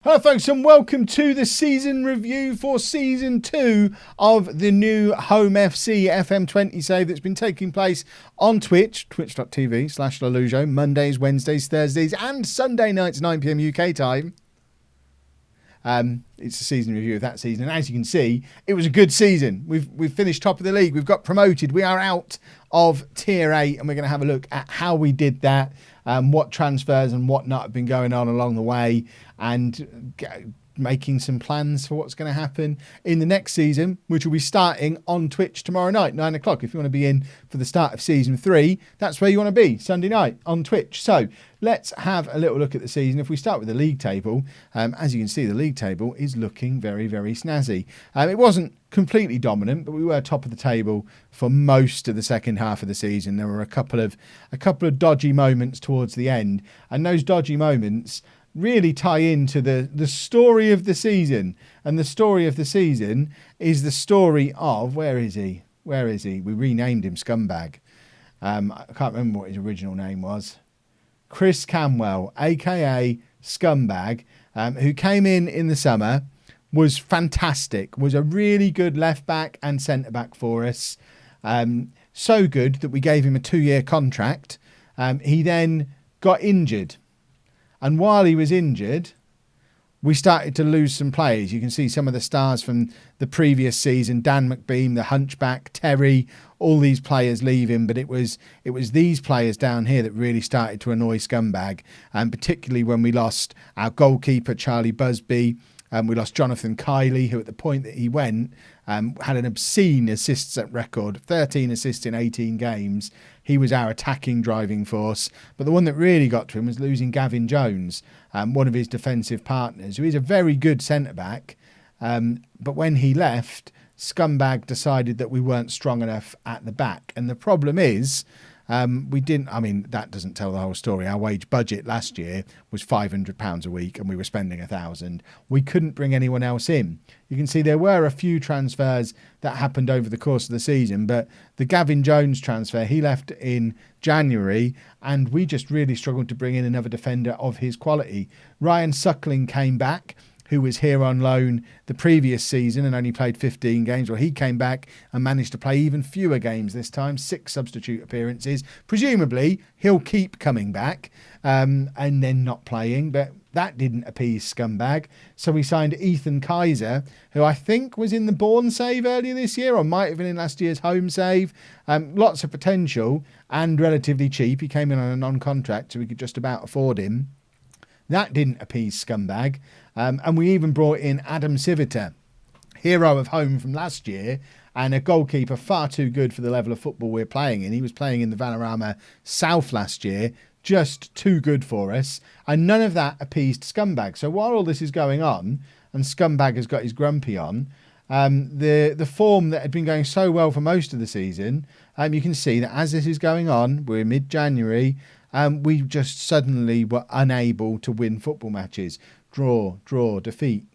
Hello folks and welcome to the season review for season 2 of the new Home FC FM20 save that's been taking place on Twitch, twitch.tv/LOLLUJO, Mondays, Wednesdays, Thursdays and Sunday nights 9 PM UK time. It's a season review of that season, and as you can see, it was a good season. We've finished top of the league, we've got promoted, we are out of Tier 8, and we're going to have a look at how we did that, what transfers and whatnot have been going on along the way, and making some plans for what's going to happen in the next season, which will be starting on Twitch tomorrow night, 9 o'clock. If you want to be in for the start of season 3, that's where you want to be, Sunday night on Twitch. So let's have a little look at the season. If we start with the league table, as you can see, the league table is looking very, very snazzy. It wasn't completely dominant, but we were top of the table for most of the second half of the season. There were a couple of dodgy moments towards the end, and those dodgy moments really tie into the story of the season. And the story of the season is the story of, where is he? We renamed him Scumbag. I can't remember what his original name was. Chris Camwell, aka Scumbag, who came in the summer, was fantastic, was a really good left back and centre back for us. So good that we gave him a 2-year contract. He then got injured. And while he was injured, we started to lose some players. You can see some of the stars from the previous season, Dan McBeam, the Hunchback, Terry, all these players leaving. But it was these players down here that really started to annoy Scumbag, and particularly when we lost our goalkeeper, Charlie Busby. We lost Jonathan Kiley, who at the point that he went had an obscene assists at record, 13 assists in 18 games. He was our attacking driving force. But the one that really got to him was losing Gavin Jones, one of his defensive partners, who is a very good centre-back. But when he left, Scumbag decided that we weren't strong enough at the back. And the problem is, that doesn't tell the whole story. Our wage budget last year was £500 a week and we were spending £1,000. We couldn't bring anyone else in. You can see there were a few transfers that happened over the course of the season, but the Gavin Jones transfer, he left in January, and we just really struggled to bring in another defender of his quality. Ryan Suckling came back, who was here on loan the previous season and only played 15 games. Well, he came back and managed to play even fewer games this time, 6 substitute appearances. Presumably, he'll keep coming back and then not playing, but that didn't appease Scumbag. So we signed Ethan Kaiser, who I think was in the Bourne save earlier this year, or might have been in last year's home save. Lots of potential and relatively cheap. He came in on a non-contract, so we could just about afford him. That didn't appease Scumbag. And we even brought in Adam Civita, hero of home from last year, and a goalkeeper far too good for the level of football we're playing in. He was playing in the Vanarama South last year, just too good for us. And none of that appeased Scumbag. So while all this is going on, and Scumbag has got his grumpy on, the form that had been going so well for most of the season, you can see that as this is going on, we're mid-January, we just suddenly were unable to win football matches. Draw, defeat.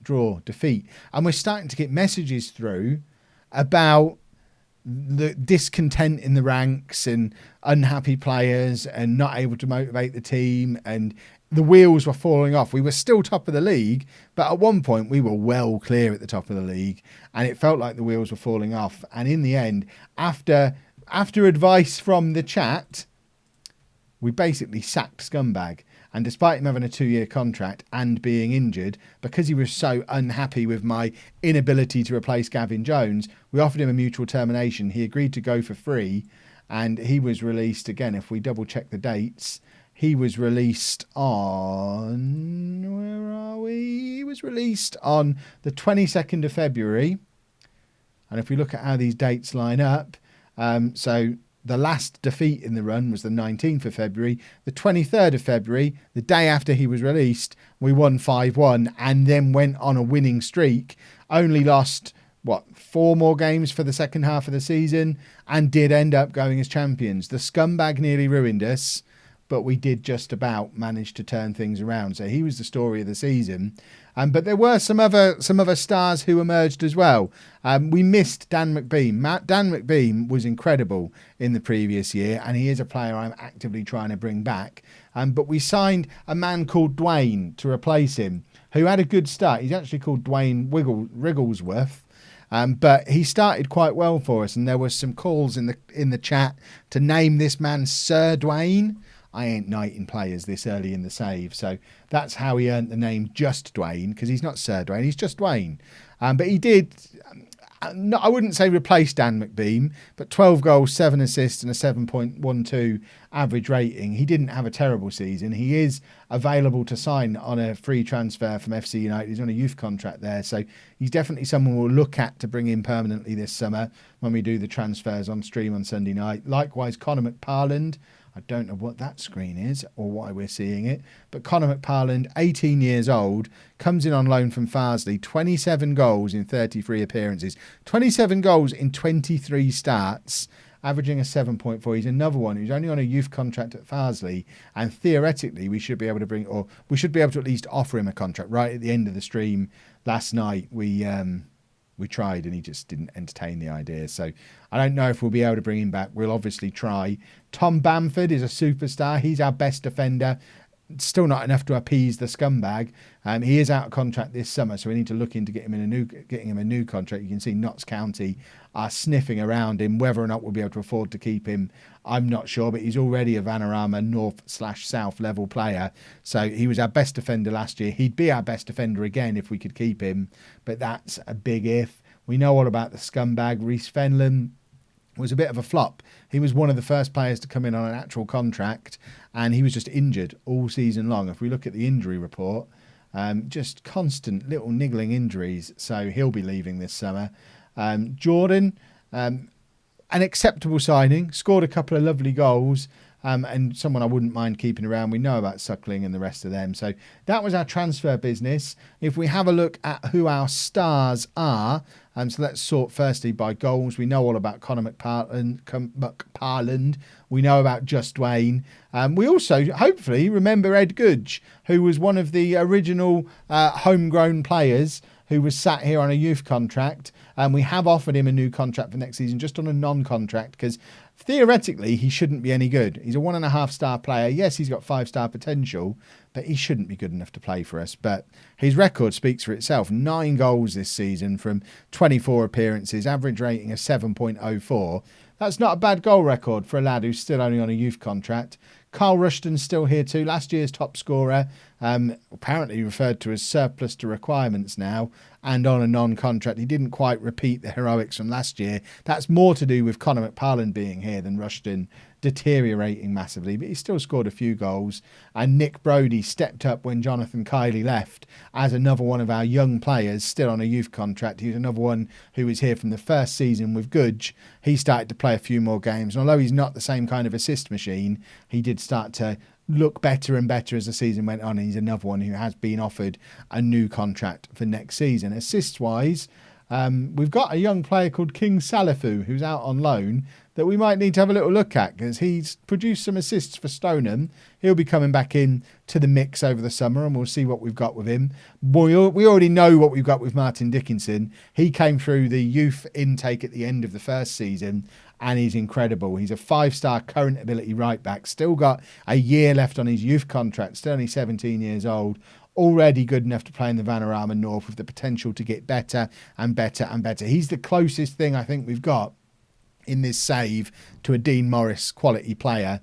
And we're starting to get messages through about the discontent in the ranks and unhappy players and not able to motivate the team, and the wheels were falling off. We were still top of the league, but at one point we were well clear at the top of the league, and it felt like the wheels were falling off. And in the end, after advice from the chat, we basically sacked Scumbag. And despite him having a 2-year contract and being injured, because he was so unhappy with my inability to replace Gavin Jones, we offered him a mutual termination. He agreed to go for free, and he was released, again, if we double check the dates, he was released on, where are we? He was released on the 22nd of February. And if we look at how these dates line up, so the last defeat in the run was the 19th of February. The 23rd of February, the day after he was released, we won 5-1 and then went on a winning streak. Only lost, 4 more games for the second half of the season, and did end up going as champions. The Scumbag nearly ruined us, but we did just about manage to turn things around. So he was the story of the season. But there were some other stars who emerged as well. We missed Dan McBeam. Dan McBeam was incredible in the previous year, and he is a player I'm actively trying to bring back. But we signed a man called Dwayne to replace him, who had a good start. He's actually called Dwayne Wrigglesworth. But he started quite well for us, and there was some calls in the chat to name this man Sir Dwayne. I ain't knighting players this early in the save, so that's how he earned the name Just Dwayne, because he's not Sir Dwayne, he's Just Dwayne. But he did, I wouldn't say replace Dan McBeam, but 12 goals, 7 assists and a 7.12 average rating. He didn't have a terrible season. He is available to sign on a free transfer from FC United. He's on a youth contract there, so he's definitely someone we'll look at to bring in permanently this summer when we do the transfers on stream on Sunday night. Likewise, Connor McParland. I don't know what that screen is or why we're seeing it, but Connor McParland, 18 years old, comes in on loan from Farsley, 27 goals in 33 appearances, 27 goals in 23 starts, averaging a 7.4. He's another one who's only on a youth contract at Farsley, and theoretically we should be able to at least offer him a contract. Right at the end of the stream last night, we tried and he just didn't entertain the idea. So I don't know if we'll be able to bring him back. We'll obviously try. Tom Bamford is a superstar. He's our best defender. Still not enough to appease the Scumbag. He is out of contract this summer, so we need to look into getting him a new contract. You can see Notts County are sniffing around him. Whether or not we'll be able to afford to keep him, I'm not sure, but he's already a Vanarama North/South level player. So he was our best defender last year. He'd be our best defender again if we could keep him, but that's a big if. We know all about the Scumbag. Reece Fenlon was a bit of a flop. He was one of the first players to come in on an actual contract, and he was just injured all season long. If we look at the injury report, just constant little niggling injuries, so he'll be leaving this summer. Jordan, an acceptable signing, scored a couple of lovely goals, and someone I wouldn't mind keeping around. We know about Suckling and the rest of them. So that was our transfer business. If we have a look at who our stars are, so let's sort firstly by goals. We know all about Connor McParland. We know about Just Dwayne. We also, hopefully, remember Ed Goodge, who was one of the original homegrown players who was sat here on a youth contract. We have offered him a new contract for next season, just on a non-contract, because theoretically he shouldn't be any good. He's a 1.5-star player. Yes, he's got 5-star potential, but he shouldn't be good enough to play for us. But his record speaks for itself. 9 goals this season from 24 appearances, average rating of 7.04. That's not a bad goal record for a lad who's still only on a youth contract. Carl Rushton's still here too, last year's top scorer, apparently referred to as surplus to requirements now, and on a non-contract. He didn't quite repeat the heroics from last year. That's more to do with Connor McParland being here than Rushton deteriorating massively, but he still scored a few goals. And Nick Brodie stepped up when Jonathan Kiley left as another one of our young players still on a youth contract. He was another one who was here from the first season with Goodge. He started to play a few more games, and although he's not the same kind of assist machine, he did start to look better and better as the season went on, and he's another one who has been offered a new contract for next season. Assists wise, we've got a young player called King Salifu who's out on loan that we might need to have a little look at, because he's produced some assists for Stoneham. He'll be coming back in to the mix over the summer, and we'll see what we've got with him. We already know what we've got with Martin Dickinson. He came through the youth intake at the end of the first season, and he's incredible. He's a 5-star current ability right back, still got a year left on his youth contract, still only 17 years old, already good enough to play in the Vanarama North with the potential to get better and better and better. He's the closest thing I think we've got in this save to a Dean Morris quality player.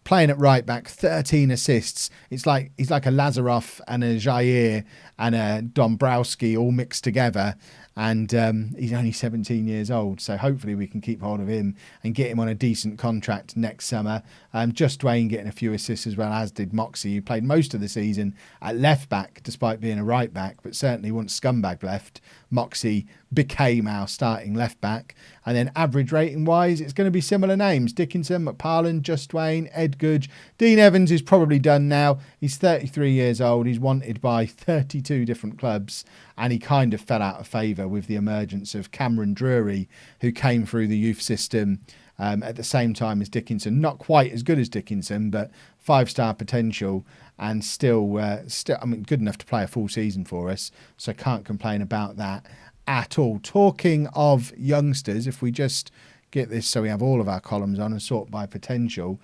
Playing at right back, 13 assists. He's like a Lazarov and a Jair and a Dombrowski all mixed together. And he's only 17 years old, so hopefully we can keep hold of him and get him on a decent contract next summer. Just Dwayne getting a few assists as well, as did Moxie, who played most of the season at left back despite being a right back, but certainly once Scumbag left, Moxie became our starting left back. And then average rating wise, it's going to be similar names: Dickinson, McParland, Just Dwayne, Ed Goodge. Dean Evans is probably done now. He's 33 years old. He's wanted by 32 different clubs, and he kind of fell out of favour with the emergence of Cameron Drury, who came through the youth system at the same time as Dickinson. Not quite as good as Dickinson, but 5-star potential, and still, good enough to play a full season for us. So can't complain about that at all. Talking of youngsters, if we just get this so we have all of our columns on and sort by potential,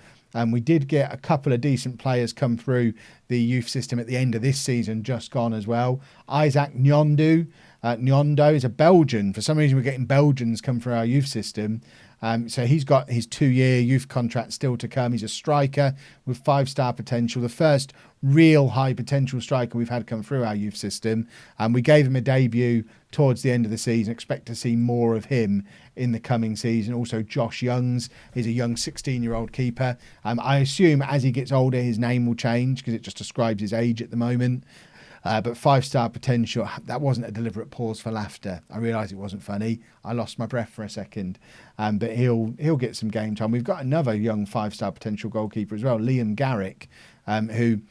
We did get a couple of decent players come through the youth system at the end of this season, just gone as well. Isaac Nyondo is a Belgian. For some reason, we're getting Belgians come through our youth system. So he's got his 2-year youth contract still to come. He's a striker with 5-star potential. The first real high potential striker we've had come through our youth system. We gave him a debut towards the end of the season. Expect to see more of him in the coming season. Also, Josh Youngs is a young 16-year-old keeper. I assume as he gets older, his name will change because it just describes his age at the moment. But 5-star potential, that wasn't a deliberate pause for laughter. I realised it wasn't funny. I lost my breath for a second. But he'll get some game time. We've got another young 5-star potential goalkeeper as well, Liam Garrick, who,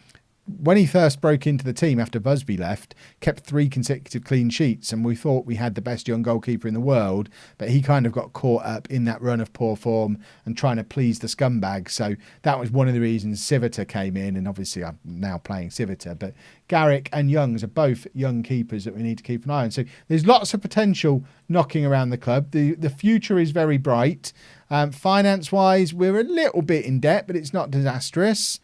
when he first broke into the team after Busby left, kept 3 consecutive clean sheets, and we thought we had the best young goalkeeper in the world, but he kind of got caught up in that run of poor form and trying to please the Scumbag. So that was one of the reasons Civita came in, and obviously I'm now playing Civita, but Garrick and Youngs are both young keepers that we need to keep an eye on. So there's lots of potential knocking around the club. The future is very bright. Finance-wise, we're a little bit in debt, but it's not disastrous.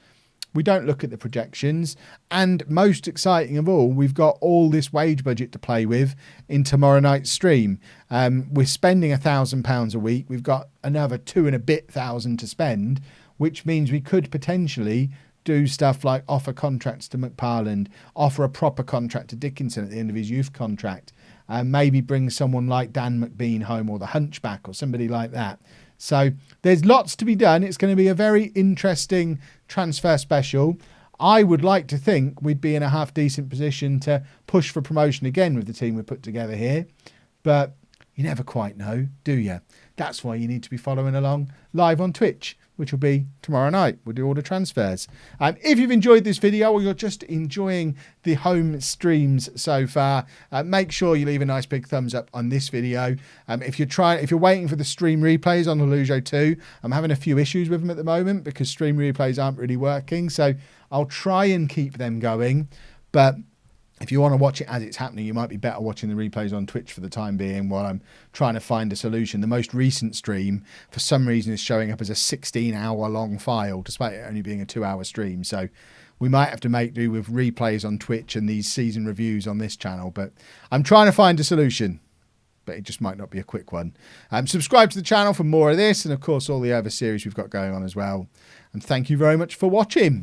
We don't look at the projections. And most exciting of all, we've got all this wage budget to play with in tomorrow night's stream. We're spending £1,000 a week. We've got another 2 and a bit thousand to spend, which means we could potentially do stuff like offer contracts to McParland, offer a proper contract to Dickinson at the end of his youth contract, and maybe bring someone like Dan McBean home, or the Hunchback, or somebody like that. So there's lots to be done. It's going to be a very interesting transfer special. I would like to think we'd be in a half decent position to push for promotion again with the team we put together here. But you never quite know, do you? That's why you need to be following along live on Twitch, which will be tomorrow night. We'll do all the transfers. If you've enjoyed this video, or you're just enjoying the home streams so far, make sure you leave a nice big thumbs up on this video. If you're waiting for the stream replays on LOLLUJO 2, I'm having a few issues with them at the moment because stream replays aren't really working. So I'll try and keep them going. But if you want to watch it as it's happening, you might be better watching the replays on Twitch for the time being while I'm trying to find a solution. The most recent stream, for some reason, is showing up as a 16-hour-long file, despite it only being a 2-hour stream. So we might have to make do with replays on Twitch and these season reviews on this channel. But I'm trying to find a solution, but it just might not be a quick one. Subscribe to the channel for more of this and, of course, all the other series we've got going on as well. And thank you very much for watching.